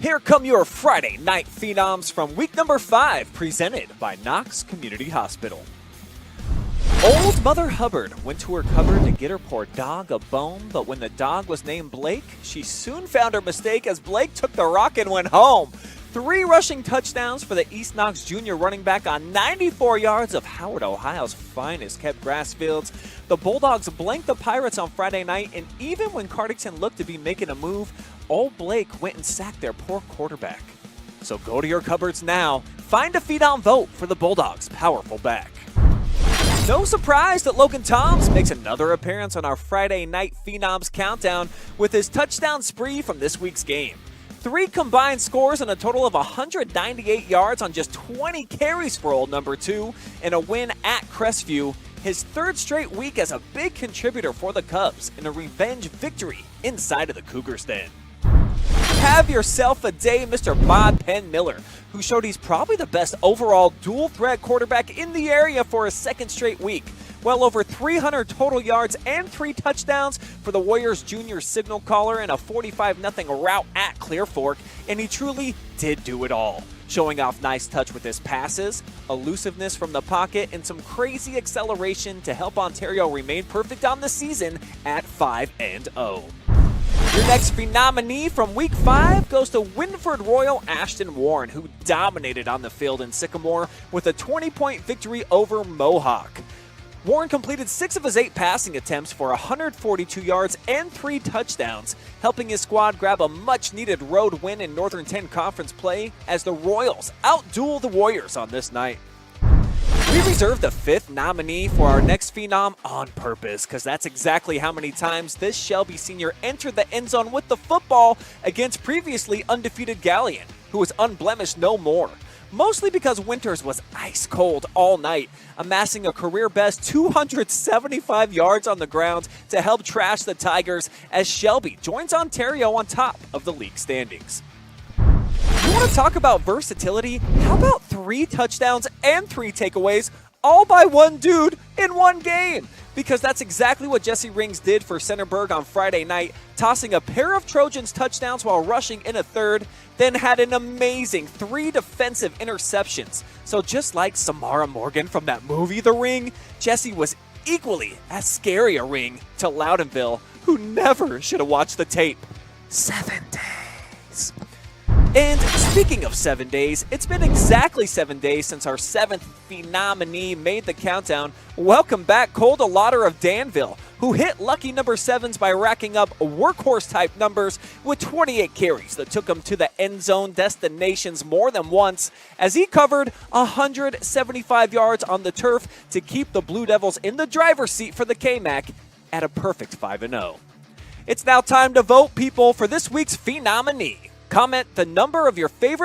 Here come your Friday night phenoms from week number 5, presented by Knox Community Hospital. Old Mother Hubbard went to her cupboard to get her poor dog a bone, but when the dog was named Blake, she soon found her mistake as Blake took the rock and went home. 3 rushing touchdowns for the East Knox junior running back on 94 yards of Howard, Ohio's finest kept grass fields. The Bulldogs blanked the Pirates on Friday night, and even when Cardington looked to be making a move, old Blake went and sacked their poor quarterback. So go to your cupboards now, find a phenom vote for the Bulldogs' powerful back. No surprise that Logan Toms makes another appearance on our Friday night Phenoms Countdown with his touchdown spree from this week's game. 3 combined scores and a total of 198 yards on just 20 carries for old number 2 in a win at Crestview, his 3rd straight week as a big contributor for the Cubs in a revenge victory inside of the Cougars' den. Have yourself a day, Mr. Bob Penn Miller, who showed he's probably the best overall dual-threat quarterback in the area for a 2nd straight week. Well over 300 total yards and 3 touchdowns for the Warriors junior signal caller in a 45-0 rout at Clear Fork, and he truly did do it all, showing off nice touch with his passes, elusiveness from the pocket, and some crazy acceleration to help Ontario remain perfect on the season at 5-0. Your next phenominee from Week 5 goes to Winford Royal Ashton Warren, who dominated on the field in Sycamore with a 20-point victory over Mohawk. Warren completed 6 of his 8 passing attempts for 142 yards and 3 touchdowns, helping his squad grab a much-needed road win in Northern 10 Conference play as the Royals outduel the Warriors on this night. We reserved the 5th nominee for our next phenom on purpose, because that's exactly how many times this Shelby senior entered the end zone with the football against previously undefeated Galleon, who was unblemished no more. Mostly because Winters was ice cold all night, amassing a career-best 275 yards on the ground to help trash the Tigers as Shelby joins Ontario on top of the league standings. You want to talk about versatility? How about 3 touchdowns and 3 takeaways, all by one dude in one game? Because that's exactly what Jesse Rings did for Centerburg on Friday night, tossing a pair of Trojans touchdowns while rushing in a 3rd, then had an amazing 3 defensive interceptions. So just like Samara Morgan from that movie, The Ring, Jesse was equally as scary a ring to Loudonville, who never should have watched the tape. 7 days. And speaking of 7 days, it's been exactly 7 days since our 7th phenominee made the countdown. Welcome back, Cole DeLauder of Danville, who hit lucky number 7s by racking up workhorse-type numbers with 28 carries that took him to the end zone destinations more than once, as he covered 175 yards on the turf to keep the Blue Devils in the driver's seat for the KMAC at a perfect 5-0. It's now time to vote, people, for this week's phenominee. Comment the number of your favorite